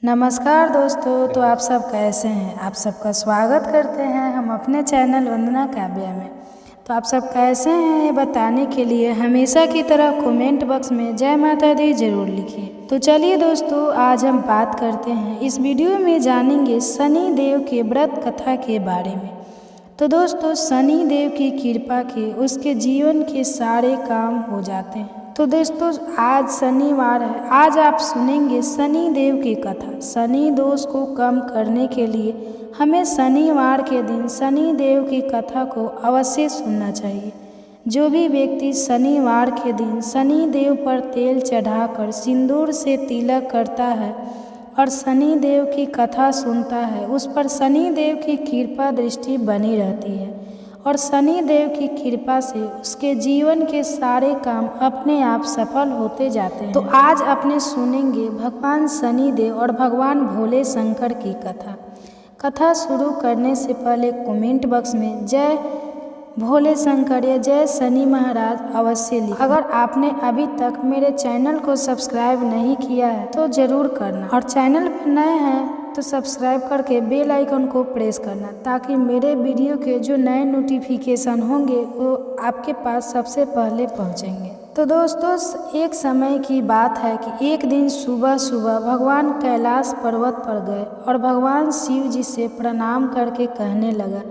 नमस्कार दोस्तों, तो आप सब कैसे हैं। आप सबका स्वागत करते हैं हम अपने चैनल वंदना काव्या में। तो आप सब कैसे हैं ये बताने के लिए हमेशा की तरह कमेंट बॉक्स में जय माता दी जरूर लिखिए। तो चलिए दोस्तों, आज हम बात करते हैं, इस वीडियो में जानेंगे शनि देव के व्रत कथा के बारे में। तो दोस्तों, शनि देव की कृपा के उसके जीवन के सारे काम हो जाते हैं। तो दोस्तों, आज शनिवार है। आज आप सुनेंगे शनि देव की कथा। शनि दोष को कम करने के लिए हमें शनिवार के दिन शनि देव की कथा को अवश्य सुनना चाहिए। जो भी व्यक्ति शनिवार के दिन शनि देव पर तेल चढ़ाकर सिंदूर से तिलक करता है और शनि देव की कथा सुनता है, उस पर शनि देव की कृपा दृष्टि बनी रहती है और शनि देव की कृपा से उसके जीवन के सारे काम अपने आप सफल होते जाते हैं। तो आज अपने सुनेंगे भगवान शनि देव और भगवान भोले शंकर की कथा शुरू करने से पहले कमेंट बॉक्स में जय भोले शंकर या जय शनि महाराज अवश्य लिखें। अगर आपने अभी तक मेरे चैनल को सब्सक्राइब नहीं किया है तो जरूर करना, और चैनल पर नए हैं तो सब्सक्राइब करके बेल आइकन को प्रेस करना, ताकि मेरे वीडियो के जो नए नोटिफिकेशन होंगे वो आपके पास सबसे पहले पहुंचेंगे। तो दोस्तों, एक समय की बात है कि एक दिन सुबह सुबह भगवान कैलाश पर्वत पर गए और भगवान शिव जी से प्रणाम करके कहने लगा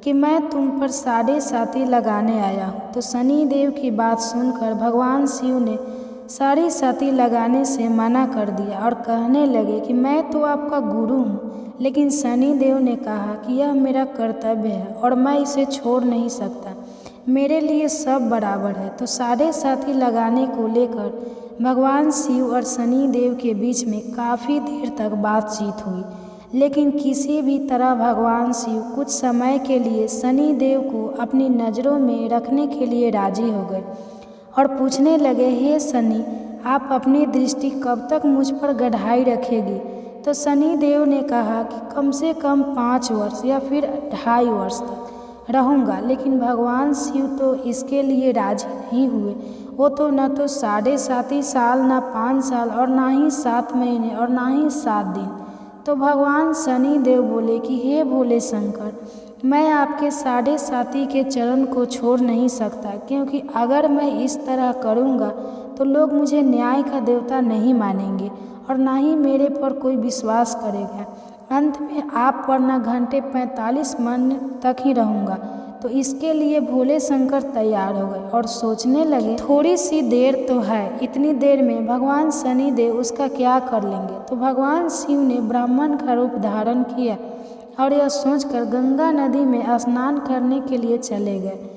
कि मैं तुम पर साढ़े साती लगाने आया हूँ। तो शनि देव की बात सुनकर भगवान शिव ने साढ़े साती लगाने से मना कर दिया और कहने लगे कि मैं तो आपका गुरु हूँ, लेकिन शनि देव ने कहा कि यह मेरा कर्तव्य है और मैं इसे छोड़ नहीं सकता, मेरे लिए सब बराबर है। तो साढ़े साती लगाने को लेकर भगवान शिव और शनि देव के बीच में काफ़ी देर तक बातचीत हुई, लेकिन किसी भी तरह भगवान शिव कुछ समय के लिए शनि देव को अपनी नज़रों में रखने के लिए राजी हो गए और पूछने लगे, हे शनि, आप अपनी दृष्टि कब तक मुझ पर गढ़ाई रखेगी। तो शनि देव ने कहा कि कम से कम 5 वर्ष या फिर 2.5 वर्ष तक रहूँगा। लेकिन भगवान शिव तो इसके लिए राजी नहीं हुए। वो तो न तो साढ़े साती साल, न 5 साल और ना ही 7 महीने और ना ही 7 दिन। तो भगवान शनि देव बोले कि हे भोले शंकर, मैं आपके साढ़े साती के चरण को छोड़ नहीं सकता, क्योंकि अगर मैं इस तरह करूँगा तो लोग मुझे न्याय का देवता नहीं मानेंगे और ना ही मेरे पर कोई विश्वास करेगा। अंत में आप पर न घंटे 45 मिनट तक ही रहूँगा। तो इसके लिए भोले शंकर तैयार हो गए और सोचने लगे, थोड़ी सी देर तो है, इतनी देर में भगवान शनि देव उसका क्या कर लेंगे। तो भगवान शिव ने ब्राह्मण का रूप धारण किया और यह सोचकर गंगा नदी में स्नान करने के लिए चले गए।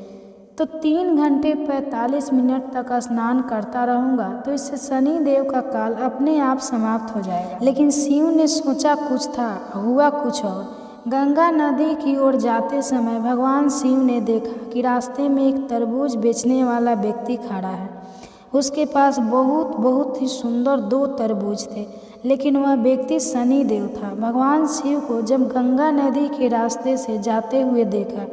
तो 3 घंटे 45 मिनट तक स्नान करता रहूँगा तो इससे शनि देव का काल अपने आप समाप्त हो जाएगा। लेकिन शिव ने सोचा कुछ था, हुआ कुछ और। गंगा नदी की ओर जाते समय भगवान शिव ने देखा कि रास्ते में एक तरबूज बेचने वाला व्यक्ति खड़ा है। उसके पास बहुत ही सुंदर 2 तरबूज थे, लेकिन वह व्यक्ति शनि देव था। भगवान शिव को जब गंगा नदी के रास्ते से जाते हुए देखा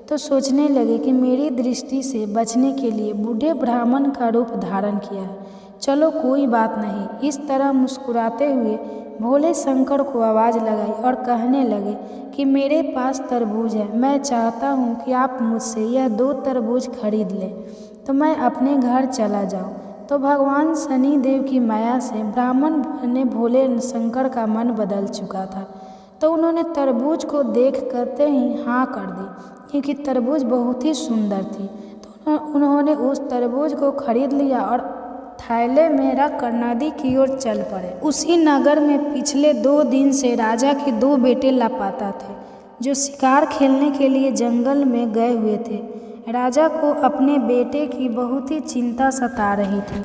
तो सोचने लगे कि मेरी दृष्टि से बचने के लिए बूढ़े ब्राह्मण का रूप धारण किया है, चलो कोई बात नहीं। इस तरह मुस्कुराते हुए भोले शंकर को आवाज़ लगाई और कहने लगे कि मेरे पास तरबूज है, मैं चाहता हूँ कि आप मुझसे यह 2 तरबूज खरीद लें तो मैं अपने घर चला जाऊँ। तो भगवान शनि देव की माया से ब्राह्मण ने भोले शंकर का मन बदल चुका था, तो उन्होंने तरबूज को देख करते ही हाँ कर दी, क्योंकि तरबूज बहुत ही सुंदर थी। तो उन्होंने उस तरबूज को खरीद लिया और थैले में रख कर नदी की ओर चल पड़े। उसी नगर में पिछले 2 दिन से राजा के 2 बेटे लापता थे, जो शिकार खेलने के लिए जंगल में गए हुए थे। राजा को अपने बेटे की बहुत ही चिंता सता रही थी,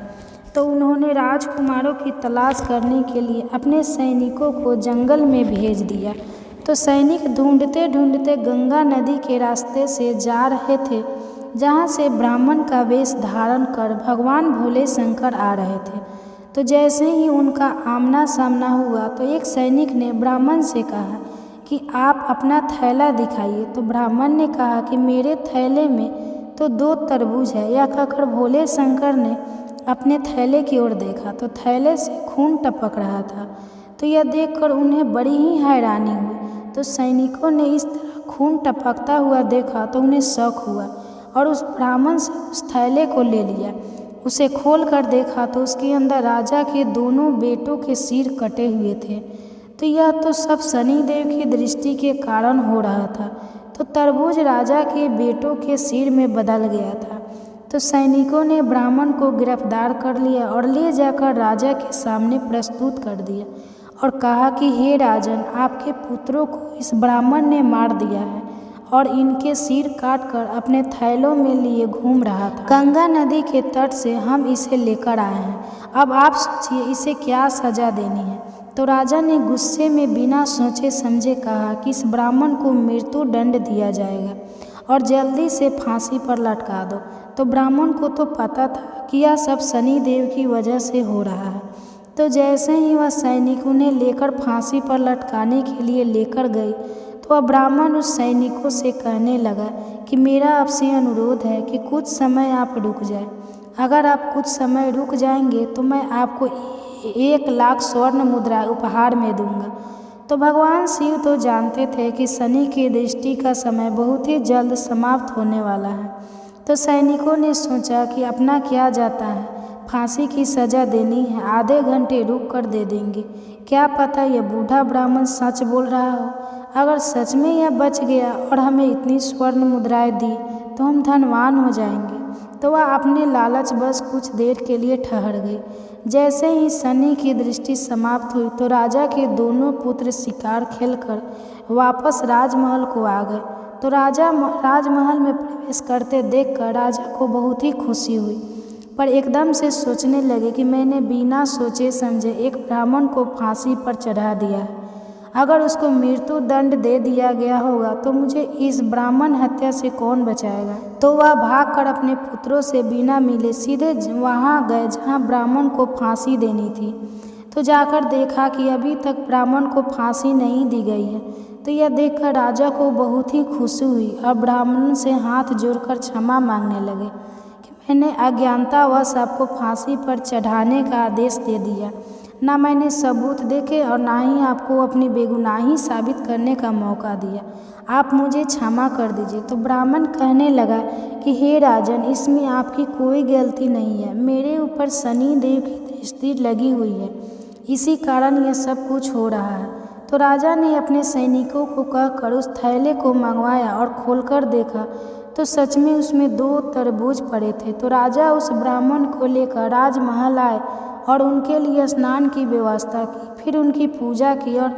तो उन्होंने राजकुमारों की तलाश करने के लिए अपने सैनिकों को जंगल में भेज दिया। तो सैनिक ढूंढते ढूंढते गंगा नदी के रास्ते से जा रहे थे, जहाँ से ब्राह्मण का वेश धारण कर भगवान भोले शंकर आ रहे थे। तो जैसे ही उनका आमना सामना हुआ तो एक सैनिक ने ब्राह्मण से कहा कि आप अपना थैला दिखाइए। तो ब्राह्मण ने कहा कि मेरे थैले में तो 2 तरबूज है। यह कहकर भोले शंकर ने अपने थैले की ओर देखा तो थैले से खून टपक रहा था। तो यह देखकर उन्हें बड़ी ही हैरानी हुई। तो सैनिकों ने इस तरह खून टपकता हुआ देखा तो उन्हें शक हुआ और उस ब्राह्मण से उस थैले को ले लिया। उसे खोल कर देखा तो उसके अंदर राजा के दोनों बेटों के सिर कटे हुए थे। तो यह तो सब शनिदेव की दृष्टि के कारण हो रहा था। तो तरबूज राजा के बेटों के सिर में बदल गया था। तो सैनिकों ने ब्राह्मण को गिरफ्तार कर लिया और ले जाकर राजा के सामने प्रस्तुत कर दिया और कहा कि हे राजन, आपके पुत्रों को इस ब्राह्मण ने मार दिया है और इनके सिर काटकर अपने थैलों में लिए घूम रहा था। गंगा नदी के तट से हम इसे लेकर आए हैं। अब आप सोचिए इसे क्या सजा देनी है। तो राजा ने गुस्से में बिना सोचे समझे कहा कि इस ब्राह्मण को मृत्यु दंड दिया जाएगा और जल्दी से फांसी पर लटका दो। तो ब्राह्मण को तो पता था कि यह सब शनिदेव की वजह से हो रहा है। तो जैसे ही वह सैनिक उन्हें लेकर फांसी पर लटकाने के लिए लेकर गई तो वह ब्राह्मण उस सैनिकों से कहने लगा कि मेरा आपसे अनुरोध है कि कुछ समय आप रुक जाए। अगर आप कुछ समय रुक जाएंगे तो मैं आपको 1,00,000 स्वर्ण मुद्रा उपहार में दूंगा। तो भगवान शिव तो जानते थे कि शनि की दृष्टि का समय बहुत ही जल्द समाप्त होने वाला है। तो सैनिकों ने सोचा कि अपना क्या जाता है, फांसी की सज़ा देनी है, आधे घंटे रुक कर दे देंगे। क्या पता यह बूढ़ा ब्राह्मण सच बोल रहा हो। अगर सच में यह बच गया और हमें इतनी स्वर्ण मुद्राएं दी तो हम धनवान हो जाएंगे। तो वह अपने लालच बस कुछ देर के लिए ठहर गई। जैसे ही शनि की दृष्टि समाप्त हुई तो राजा के दोनों पुत्र शिकार खेलकर वापस राजमहल को आ गए। तो राजा राजमहल में प्रवेश करते देखकर राजा को बहुत ही खुशी हुई, पर एकदम से सोचने लगे कि मैंने बिना सोचे समझे एक ब्राह्मण को फांसी पर चढ़ा दिया है। अगर उसको मृत्यु दंड दे दिया गया होगा तो मुझे इस ब्राह्मण हत्या से कौन बचाएगा। तो वह भागकर अपने पुत्रों से बिना मिले सीधे वहाँ गए जहाँ ब्राह्मण को फांसी देनी थी। तो जाकर देखा कि अभी तक ब्राह्मण को फांसी नहीं दी गई है। तो यह देखकर राजा को बहुत ही खुशी हुई और ब्राह्मण से हाथ जोड़कर क्षमा मांगने लगे कि मैंने अज्ञानतावश आपको फांसी पर चढ़ाने का आदेश दे दिया। ना मैंने सबूत देखे और ना ही आपको अपनी बेगुनाही साबित करने का मौका दिया। आप मुझे क्षमा कर दीजिए। तो ब्राह्मण कहने लगा कि हे राजन, इसमें आपकी कोई गलती नहीं है। मेरे ऊपर शनि देव की दृष्टि लगी हुई है, इसी कारण यह सब कुछ हो रहा है। तो राजा ने अपने सैनिकों को कहकर उस थैले को मंगवाया और खोलकर देखा तो सच में उसमें 2 तरबूज पड़े थे। तो राजा उस ब्राह्मण को लेकर राजमहल आए और उनके लिए स्नान की व्यवस्था की, फिर उनकी पूजा की और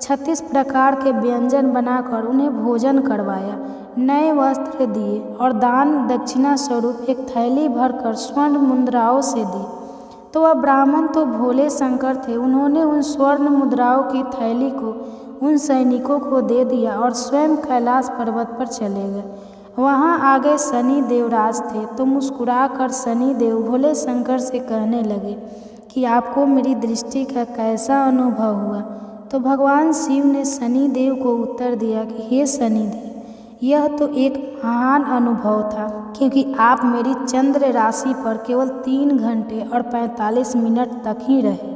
36 प्रकार के व्यंजन बनाकर उन्हें भोजन करवाया, नए वस्त्र दिए और दान दक्षिणा स्वरूप एक थैली भरकर स्वर्ण मुद्राओं से दी। तो वह ब्राह्मण तो भोले शंकर थे। उन्होंने उन स्वर्ण मुद्राओं की थैली को उन सैनिकों को दे दिया और स्वयं कैलाश पर्वत पर चले गए। वहाँ आगे शनि देवराज थे। तो मुस्कुराकर शनि देव भोले शंकर से कहने लगे कि आपको मेरी दृष्टि का कैसा अनुभव हुआ। तो भगवान शिव ने शनि देव को उत्तर दिया कि हे शनि देव, यह तो एक महान अनुभव था, क्योंकि आप मेरी चंद्र राशि पर केवल 3 घंटे और 45 मिनट तक ही रहे।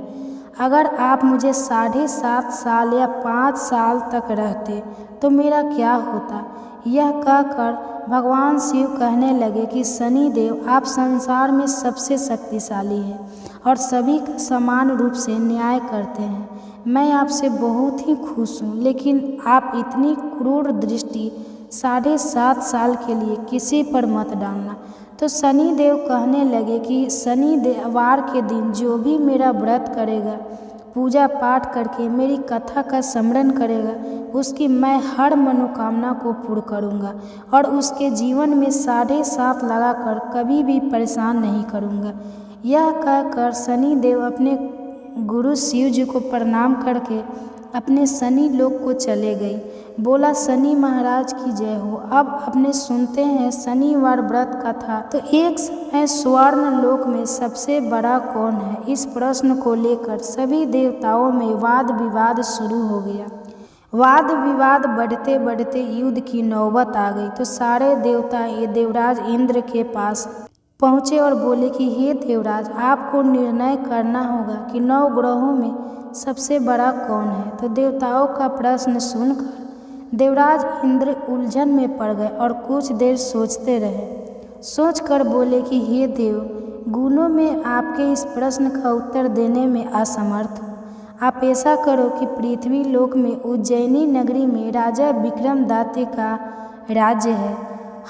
अगर आप मुझे 7.5 साल या 5 साल तक रहते तो मेरा क्या होता। यह कहकर भगवान शिव कहने लगे कि शनि देव, आप संसार में सबसे शक्तिशाली हैं और सभी का समान रूप से न्याय करते हैं। मैं आपसे बहुत ही खुश हूँ, लेकिन आप इतनी क्रूर दृष्टि 7.5 साल के लिए किसी पर मत डालना। तो शनि देव कहने लगे कि शनिवार के दिन जो भी मेरा व्रत करेगा, पूजा पाठ करके मेरी कथा का स्मरण करेगा, उसकी मैं हर मनोकामना को पूर्ण करूँगा और उसके जीवन में 7.5 लगाकर कभी भी परेशान नहीं करूँगा। यह कहकर शनि देव अपने गुरु शिव जी को प्रणाम करके अपने शनि लोक को चले गई। बोला शनि महाराज की जय हो। अब अपने सुनते हैं शनिवार व्रत कथा। तो एक समय स्वर्ण लोक में सबसे बड़ा कौन है, इस प्रश्न को लेकर सभी देवताओं में वाद विवाद शुरू हो गया। वाद विवाद बढ़ते बढ़ते युद्ध की नौबत आ गई। तो सारे देवता ये देवराज इंद्र के पास पहुँचे और बोले कि हे देवराज, आपको निर्णय करना होगा कि 9 ग्रहों में सबसे बड़ा कौन है। तो देवताओं का प्रश्न सुनकर देवराज इंद्र उलझन में पड़ गए और कुछ देर सोचते रहे। सोचकर बोले कि हे देव, गुणों में आपके इस प्रश्न का उत्तर देने में असमर्थ हूँ। आप ऐसा करो कि पृथ्वी लोक में उज्जैनी नगरी में राजा विक्रमदात्य का राज्य है।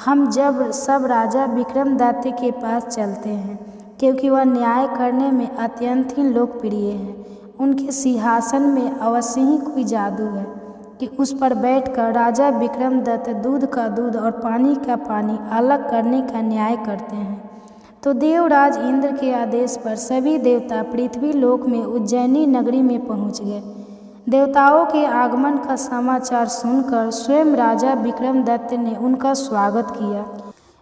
हम जब सब राजा विक्रमदात्य के पास चलते हैं, क्योंकि वह न्याय करने में अत्यंत ही लोकप्रिय हैं। उनके सिंहासन में अवश्य ही कोई जादू है कि उस पर बैठकर राजा विक्रमदत्त दूध का दूध और पानी का पानी अलग करने का न्याय करते हैं। तो देवराज इंद्र के आदेश पर सभी देवता पृथ्वी लोक में उज्जैनी नगरी में पहुंच गए। देवताओं के आगमन का समाचार सुनकर स्वयं राजा विक्रमदत्त ने उनका स्वागत किया।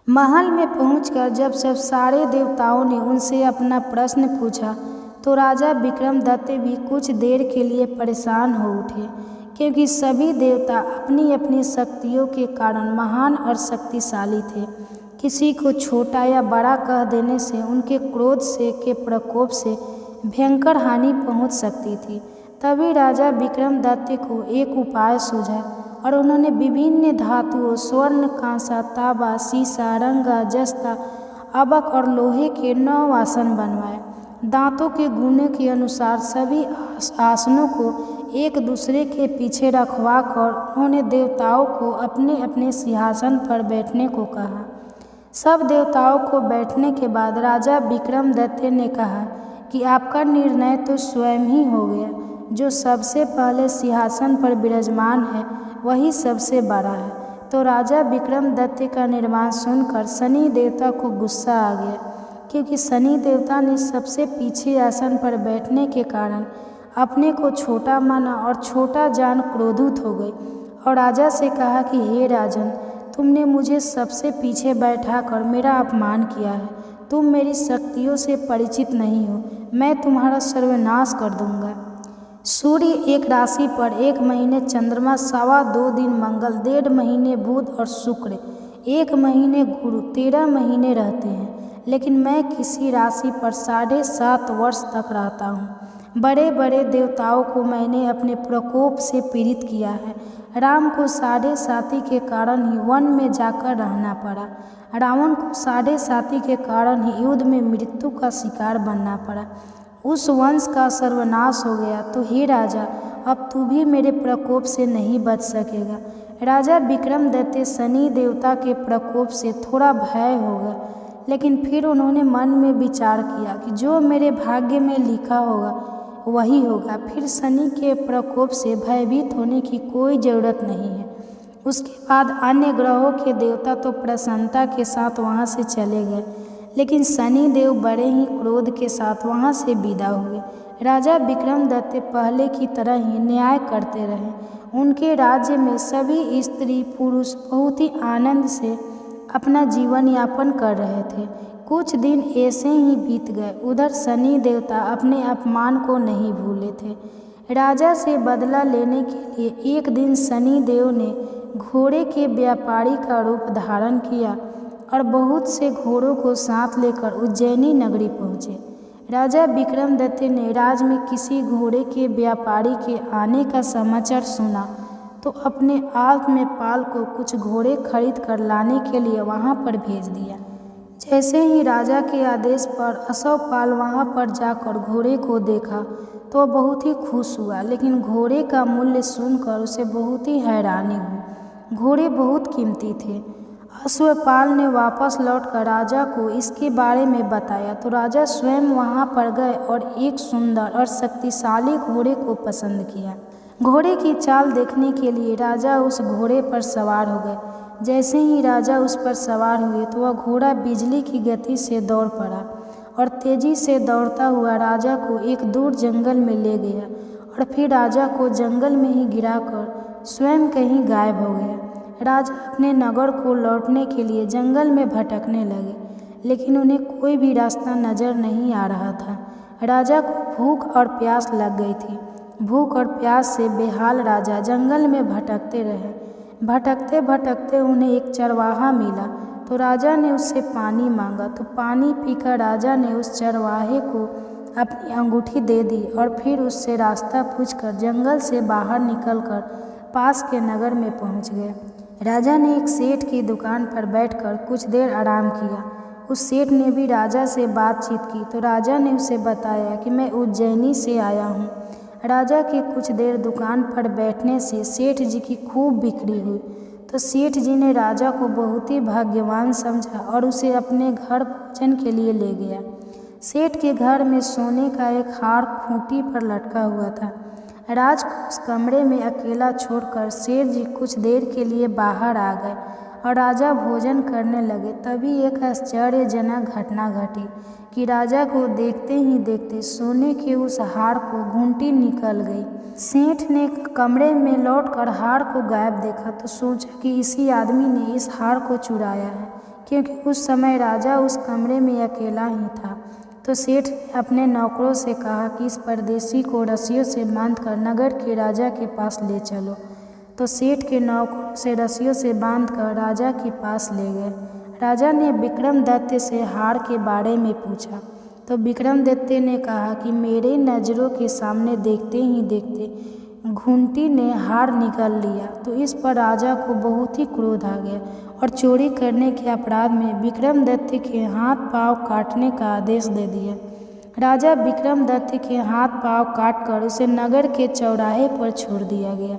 महल में पहुंचकर जब सारे देवताओं ने उनसे अपना प्रश्न पूछा, तो राजा विक्रमदत्त भी कुछ देर के लिए परेशान हो उठे, क्योंकि सभी देवता अपनी अपनी शक्तियों के कारण महान और शक्तिशाली थे। किसी को छोटा या बड़ा कह देने से उनके क्रोध से के प्रकोप से भयंकर हानि पहुंच सकती थी। तभी राजा विक्रमदत्त को एक उपाय सूझा और उन्होंने विभिन्न धातुओं स्वर्ण, कांसा, तांबा, सीसा, रंगा, जस्ता, अबक और लोहे के 9 आसन बनवाए। दांतों के गुने के अनुसार सभी आसनों को एक दूसरे के पीछे रखवा कर उन्होंने देवताओं को अपने अपने सिंहासन पर बैठने को कहा। सब देवताओं को बैठने के बाद राजा विक्रमदत्त ने कहा कि आपका निर्णय तो स्वयं ही हो गया। जो सबसे पहले सिंहासन पर विराजमान है वही सबसे बड़ा है। तो राजा विक्रमदत्त का निर्णय सुनकर शनि देवता को गुस्सा आ गया, क्योंकि शनि देवता ने सबसे पीछे आसन पर बैठने के कारण अपने को छोटा माना और छोटा जान क्रोधित हो गई और राजा से कहा कि हे राजन, तुमने मुझे सबसे पीछे बैठाकर मेरा अपमान किया है। तुम मेरी शक्तियों से परिचित नहीं हो। मैं तुम्हारा सर्वनाश कर दूंगा। सूर्य एक राशि पर 1 महीने, चंद्रमा 2.25 दिन, मंगल 1.5 महीने, बुध और शुक्र 1 महीने, गुरु 13 महीने रहते हैं। लेकिन मैं किसी राशि पर 7.5 वर्ष तक रहता हूँ। बड़े बड़े देवताओं को मैंने अपने प्रकोप से पीड़ित किया है। राम को 7.5 के कारण ही वन में जाकर रहना पड़ा। रावण को 7.5 के कारण ही युद्ध में मृत्यु का शिकार बनना पड़ा। उस वंश का सर्वनाश हो गया। तो हे राजा, अब तू भी मेरे प्रकोप से नहीं बच सकेगा। राजा विक्रमदत्त शनि देवता के प्रकोप से थोड़ा भय हो गया, लेकिन फिर उन्होंने मन में विचार किया कि जो मेरे भाग्य में लिखा होगा वही होगा। फिर शनि के प्रकोप से भयभीत होने की कोई ज़रूरत नहीं है। उसके बाद अन्य ग्रहों के देवता तो प्रसन्नता के साथ वहाँ से चले गए, लेकिन शनि देव बड़े ही क्रोध के साथ वहाँ से विदा हुए। राजा विक्रमदत्त पहले की तरह ही न्याय करते रहे। उनके राज्य में सभी स्त्री पुरुष बहुत ही आनंद से अपना जीवन यापन कर रहे थे। कुछ दिन ऐसे ही बीत गए। उधर शनि देवता अपने अपमान को नहीं भूले थे। राजा से बदला लेने के लिए एक दिन शनि देव ने घोड़े के व्यापारी का रूप धारण किया और बहुत से घोड़ों को साथ लेकर उज्जैनी नगरी पहुँचे। राजा विक्रमदत्त ने राज में किसी घोड़े के व्यापारी के आने का समाचार सुना, तो अपने आप में पाल को कुछ घोड़े खरीद कर लाने के लिए वहाँ पर भेज दिया। जैसे ही राजा के आदेश पर अश्वपाल वहाँ पर जाकर घोड़े को देखा तो बहुत ही खुश हुआ, लेकिन घोड़े का मूल्य सुनकर उसे बहुत ही हैरानी हुई। घोड़े बहुत कीमती थे। अश्वपाल ने वापस लौटकर राजा को इसके बारे में बताया, तो राजा स्वयं वहाँ पर गए और एक सुंदर और शक्तिशाली घोड़े को पसंद किया। घोड़े की चाल देखने के लिए राजा उस घोड़े पर सवार हो गए। जैसे ही राजा उस पर सवार हुए तो वह घोड़ा बिजली की गति से दौड़ पड़ा और तेजी से दौड़ता हुआ राजा को एक दूर जंगल में ले गया और फिर राजा को जंगल में ही गिराकर स्वयं कहीं गायब हो गया। राजा अपने नगर को लौटने के लिए जंगल में भटकने लगे, लेकिन उन्हें कोई भी रास्ता नजर नहीं आ रहा था। राजा को भूख और प्यास लग गई थी। भूख और प्यास से बेहाल राजा जंगल में भटकते रहे। भटकते भटकते उन्हें एक चरवाहा मिला, तो राजा ने उससे पानी मांगा, तो पानी पीकर राजा ने उस चरवाहे को अपनी अंगूठी दे दी और फिर उससे रास्ता पूछकर जंगल से बाहर निकलकर पास के नगर में पहुंच गए। राजा ने एक सेठ की दुकान पर बैठकर कुछ देर आराम किया। उस सेठ ने भी राजा से बातचीत की, तो राजा ने उसे बताया कि मैं उज्जैनी से आया हूँ। राजा के कुछ देर दुकान पर बैठने से सेठ जी की खूब बिक्री हुई, तो सेठ जी ने राजा को बहुत ही भाग्यवान समझा और उसे अपने घर भोजन के लिए ले गया। सेठ के घर में सोने का एक हार खूंटी पर लटका हुआ था। राज को उस कमरे में अकेला छोड़कर सेठ जी कुछ देर के लिए बाहर आ गए और राजा भोजन करने लगे। तभी एक आश्चर्यजनक घटना घटी कि राजा को देखते ही देखते सोने के उस हार को घूंटी निकल गई। सेठ ने कमरे में लौटकर हार को गायब देखा तो सोचा कि इसी आदमी ने इस हार को चुराया है, क्योंकि उस समय राजा उस कमरे में अकेला ही था। तो सेठ ने अपने नौकरों से कहा कि इस परदेशी को रस्सियों से बांधकर नगर के राजा के पास ले चलो। तो सेठ के नौकरों से रस्सियों से बांधकर राजा के पास ले गए। राजा ने विक्रमदत्त से हार के बारे में पूछा, तो विक्रमदत्त ने कहा कि मेरे नज़रों के सामने देखते ही देखते घुंटी ने हार निकाल लिया। तो इस पर राजा को बहुत ही क्रोध आ गया और चोरी करने के अपराध में विक्रमदत्त के हाथ पांव काटने का आदेश दे दिया। राजा विक्रमदत्त के हाथ पांव काटकर उसे नगर के चौराहे पर छोड़ दिया गया।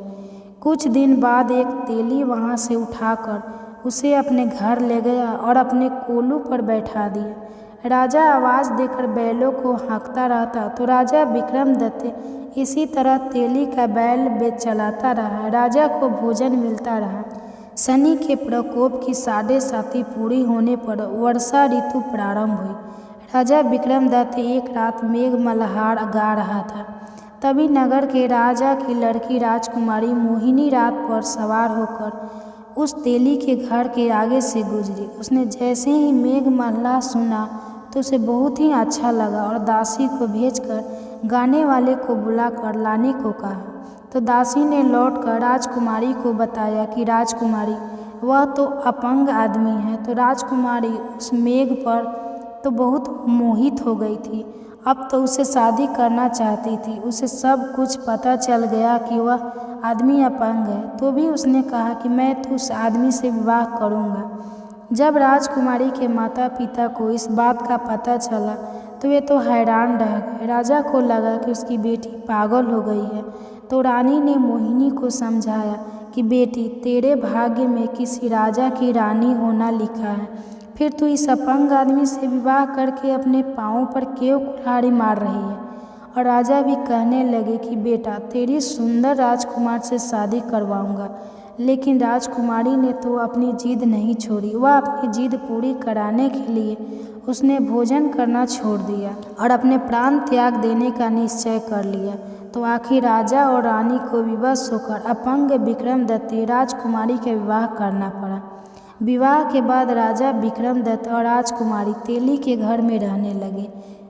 कुछ दिन बाद एक तेली वहां से उठाकर उसे अपने घर ले गया और अपने कोलू पर बैठा दिया। राजा आवाज़ देकर बैलों को हाँकता रहता, तो राजा विक्रमदत्त इसी तरह तेली का बैल चलाता रहा। राजा को भोजन मिलता रहा। शनि के प्रकोप की 7.5 पूरी होने पर वर्षा ऋतु प्रारंभ हुई। राजा विक्रमदत्त एक रात मेघ मल्हार गा रहा था। तभी नगर के राजा की लड़की राजकुमारी मोहिनी रात पर सवार होकर उस तेली के घर के आगे से गुजरी। उसने जैसे ही मेघ मल्हार सुना तो उसे बहुत ही अच्छा लगा और दासी को भेजकर गाने वाले को बुलाकर लाने को कहा। तो दासी ने लौटकर राजकुमारी को बताया कि राजकुमारी, वह तो अपंग आदमी है। तो राजकुमारी उस मेघ पर तो बहुत मोहित हो गई थी। अब तो उसे शादी करना चाहती थी। उसे सब कुछ पता चल गया कि वह आदमी अपंग है, तो भी उसने कहा कि मैं तो उस आदमी से विवाह करूँगा। जब राजकुमारी के माता पिता को इस बात का पता चला तो वे तो हैरान रह गए। राजा को लगा कि उसकी बेटी पागल हो गई है। तो रानी ने मोहिनी को समझाया कि बेटी, तेरे भाग्य में किसी राजा की रानी होना लिखा है, फिर तू इस अपंग आदमी से विवाह करके अपने पाँव पर क्यों कुल्हाड़ी मार रही है। और राजा भी कहने लगे कि बेटा, तेरी सुंदर राजकुमार से शादी करवाऊंगा। लेकिन राजकुमारी ने तो अपनी जिद नहीं छोड़ी। वह अपनी जिद पूरी कराने के लिए उसने भोजन करना छोड़ दिया और अपने प्राण त्याग देने का निश्चय कर लिया। तो आखिर राजा और रानी को विवश होकर अपंग विक्रमदत्त राजकुमारी का विवाह करना पड़ा। विवाह के बाद राजा विक्रमदत्त और राजकुमारी तेली के घर में रहने लगे।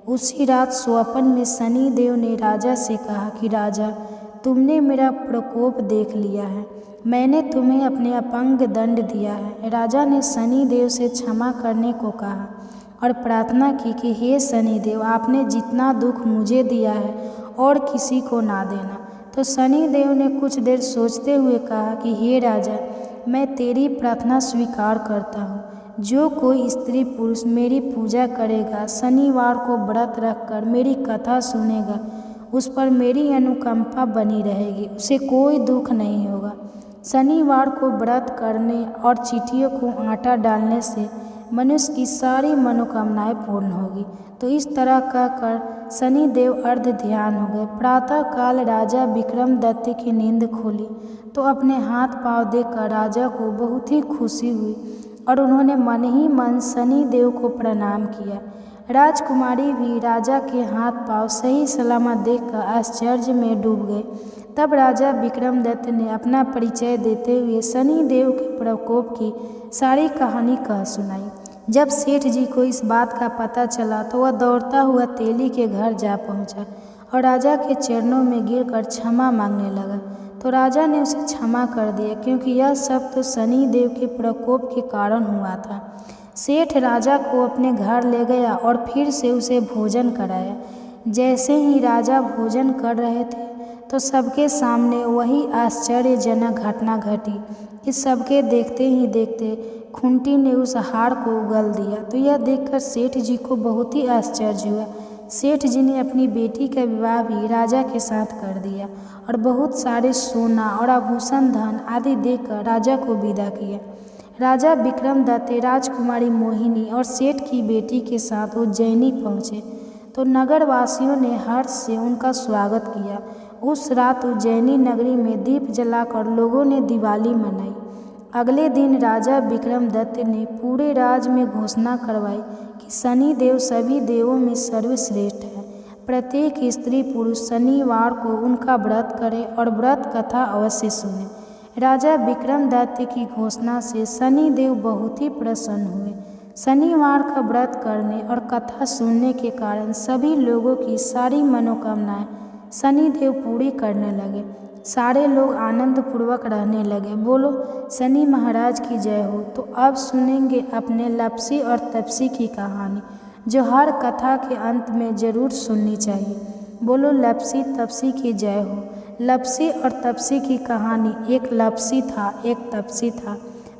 उसी रात स्वप्न में शनि देव ने राजा से कहा कि राजा, तुमने मेरा प्रकोप देख लिया है, मैंने तुम्हें अपने अपंग दंड दिया है। राजा ने शनि देव से क्षमा करने को कहा और प्रार्थना की कि हे शनि देव, आपने जितना दुख मुझे दिया है और किसी को ना देना। तो शनि देव ने कुछ देर सोचते हुए कहा कि हे राजा, मैं तेरी प्रार्थना स्वीकार करता हूँ। जो कोई स्त्री पुरुष मेरी पूजा करेगा, शनिवार को व्रत रखकर मेरी कथा सुनेगा, उस पर मेरी अनुकंपा बनी रहेगी, उसे कोई दुख नहीं होगा। शनिवार को व्रत करने और चींटियों को आटा डालने से मनुष्य की सारी मनोकामनाएं पूर्ण होगी। तो इस तरह कहकर शनि देव अर्ध ध्यान हो गए। प्रातः काल राजा विक्रमदत्त की नींद खुली तो अपने हाथ पांव देखकर राजा को बहुत ही खुशी हुई और उन्होंने मन ही मन शनि देव को प्रणाम किया। राजकुमारी भी राजा के हाथ पांव सही सलामत देखकर आश्चर्य में डूब गए। तब राजा विक्रमदत्त ने अपना परिचय देते हुए शनि देव के प्रकोप की सारी कहानी कह सुनाई। जब सेठ जी को इस बात का पता चला तो वह दौड़ता हुआ तेली के घर जा पहुंचा और राजा के चरणों में गिरकर क्षमा मांगने लगा। तो राजा ने उसे क्षमा कर दिया, क्योंकि यह सब तो शनि देव के प्रकोप के कारण हुआ था। सेठ राजा को अपने घर ले गया और फिर से उसे भोजन कराया। जैसे ही राजा भोजन कर रहे थे तो सबके सामने वही आश्चर्यजनक घटना घटी कि सबके देखते ही देखते खूंटी ने उस हार को उगल दिया। तो यह देखकर सेठ जी को बहुत ही आश्चर्य हुआ। सेठ जी ने अपनी बेटी का विवाह भी राजा के साथ कर दिया और बहुत सारे सोना और आभूषण धन आदि देकर राजा को विदा किया। राजा विक्रमदत्त राजकुमारी मोहिनी और सेठ की बेटी के साथ उज्जैनी पहुँचे तो नगरवासियों ने हर्ष से उनका स्वागत किया। उस रात उज्जैनी नगरी में दीप जलाकर लोगों ने दिवाली मनाई। अगले दिन राजा विक्रमदत्त ने पूरे राज्य में घोषणा करवाई कि शनि देव सभी देवों में सर्वश्रेष्ठ है। प्रत्येक स्त्री पुरुष शनिवार को उनका व्रत करे और व्रत कथा अवश्य सुने। राजा विक्रमदत्त की घोषणा से शनि देव बहुत ही प्रसन्न हुए। शनिवार का व्रत करने और कथा सुनने के कारण सभी लोगों की सारी मनोकामनाएं शनि देव पूरी करने लगे। सारे लोग आनंद पूर्वक रहने लगे। बोलो शनि महाराज की जय हो। तो अब सुनेंगे अपने लप्सी और तप्सी की कहानी, जो हर कथा के अंत में ज़रूर सुननी चाहिए। बोलो लप्सी तप्सी की जय हो। लप्सी और तप्सी की कहानी। एक लप्सी था, एक तप्सी था।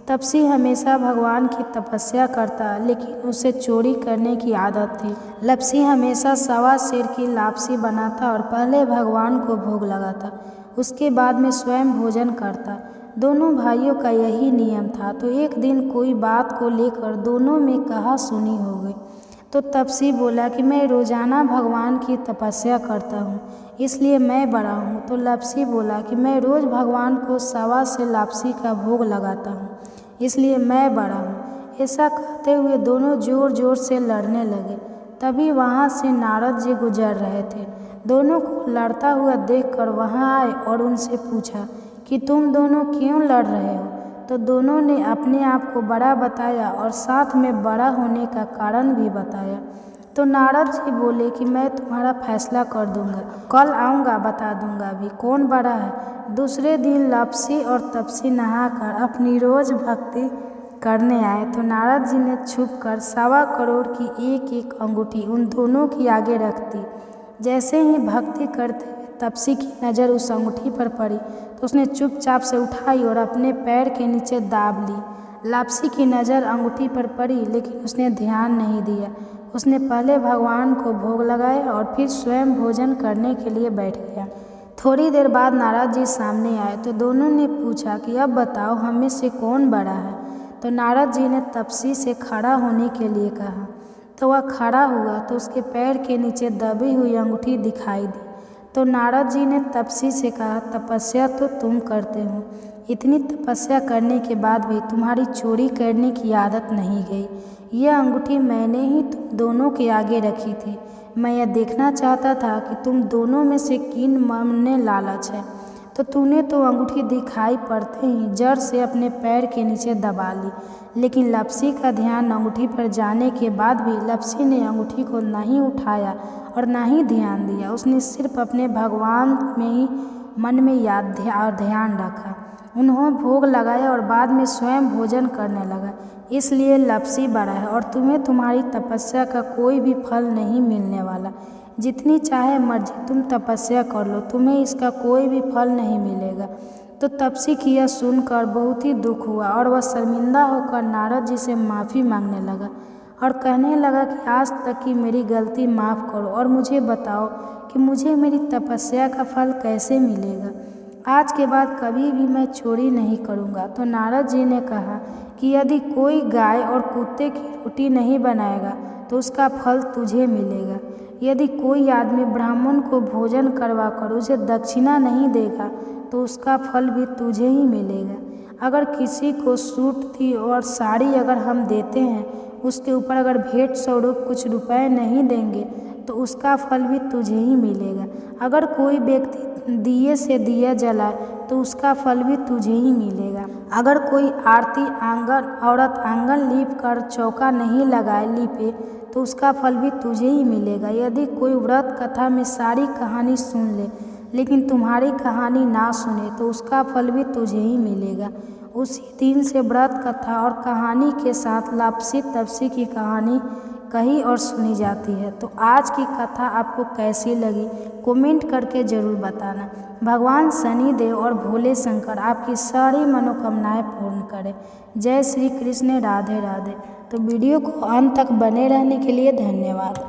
तप्सी हमेशा भगवान की तपस्या करता, लेकिन उसे चोरी करने की आदत थी। लप्सी हमेशा सवा सेर की लापसी बनाता और पहले भगवान को भोग लगाता, उसके बाद में स्वयं भोजन करता। दोनों भाइयों का यही नियम था। तो एक दिन कोई बात को लेकर दोनों में कहा सुनी हो गई। तो तप्सी बोला कि मैं रोजाना भगवान की तपस्या करता हूँ, इसलिए मैं बड़ा हूँ। तो लप्सी बोला कि मैं रोज़ भगवान को सवा से लापसी का भोग लगाता हूँ, इसलिए मैं बड़ा हूँ। ऐसा कहते हुए दोनों जोर जोर से लड़ने लगे। तभी वहाँ से नारद जी गुजर रहे थे। दोनों को लड़ता हुआ देखकर वहाँ आए और उनसे पूछा कि तुम दोनों क्यों लड़ रहे हो। तो दोनों ने अपने आप को बड़ा बताया और साथ में बड़ा होने का कारण भी बताया। तो नारद जी बोले कि मैं तुम्हारा फैसला कर दूंगा, कल आऊँगा बता दूंगा भी कौन बड़ा है। दूसरे दिन लप्सी और तप्सी नहाकर अपनी रोज भक्ति करने आए। तो नारद जी ने छुपकर 1.25 करोड़ की एक एक अंगूठी उन दोनों की आगे रख दी। जैसे ही भक्ति करते हुए तप्सी की नज़र उस अंगूठी पर पड़ी तो उसने चुपचाप से उठाई और अपने पैर के नीचे दाब ली। लप्सी की नज़र अंगूठी पर पड़ी, लेकिन उसने ध्यान नहीं दिया। उसने पहले भगवान को भोग लगाया और फिर स्वयं भोजन करने के लिए बैठ गया। थोड़ी देर बाद नारद जी सामने आए तो दोनों ने पूछा कि अब बताओ हम में से कौन बड़ा है। तो नारद जी ने तप्सी से खड़ा होने के लिए कहा। तो वह खड़ा हुआ तो उसके पैर के नीचे दबी हुई अंगूठी दिखाई दी। तो नारद जी ने तप्सी से कहा, तपस्या तो तुम करते हो, इतनी तपस्या करने के बाद भी तुम्हारी चोरी करने की आदत नहीं गई। यह अंगूठी मैंने ही तुम दोनों के आगे रखी थी। मैं यह देखना चाहता था कि तुम दोनों में से किन मन में लालच है। तो तूने तो अंगूठी दिखाई पड़ते ही जड़ से अपने पैर के नीचे दबा ली। लेकिन लप्सी का ध्यान अंगूठी पर जाने के बाद भी लप्सी ने अंगूठी को नहीं उठाया और ना ही ध्यान दिया। उसने सिर्फ अपने भगवान में ही मन में याद और ध्यान रखा। उन्होंने भोग लगाया और बाद में स्वयं भोजन करने लगा। इसलिए लप्सी बड़ा है और तुम्हें तुम्हारी तपस्या का कोई भी फल नहीं मिलने वाला। जितनी चाहे मर्जी तुम तपस्या कर लो, तुम्हें इसका कोई भी फल नहीं मिलेगा। तो तप्सी की यह सुनकर बहुत ही दुख हुआ और वह शर्मिंदा होकर नारद जी से माफ़ी मांगने लगा और कहने लगा कि आज तक की मेरी गलती माफ़ करो और मुझे बताओ कि मुझे मेरी तपस्या का फल कैसे मिलेगा। आज के बाद कभी भी मैं चोरी नहीं करूँगा। तो नारद जी ने कहा कि यदि कोई गाय और कुत्ते की रोटी नहीं बनाएगा तो उसका फल तुझे मिलेगा। यदि कोई आदमी ब्राह्मण को भोजन करवाकर उसे दक्षिणा नहीं देगा तो उसका फल भी तुझे ही मिलेगा। अगर किसी को सूट थी और साड़ी अगर हम देते हैं, उसके ऊपर अगर भेंट स्वरूप कुछ रुपए नहीं देंगे तो उसका फल भी तुझे ही मिलेगा। अगर कोई व्यक्ति दिए से दिया जलाए तो उसका फल भी तुझे ही मिलेगा। अगर कोई आरती औरत आंगन लीप कर चौका नहीं लगाए लीपे तो उसका फल भी तुझे ही मिलेगा। यदि कोई व्रत कथा में सारी कहानी सुन ले लेकिन तुम्हारी कहानी ना सुने तो उसका फल भी तुझे ही मिलेगा। उसी दिन से व्रत कथा और कहानी के साथ लापसी तपसी की कहानी कही और सुनी जाती है। तो आज की कथा आपको कैसी लगी कमेंट करके ज़रूर बताना। भगवान शनिदेव और भोले शंकर आपकी सारी मनोकामनाएं पूर्ण करें। जय श्री कृष्ण, राधे राधे। तो वीडियो को अंत तक बने रहने के लिए धन्यवाद।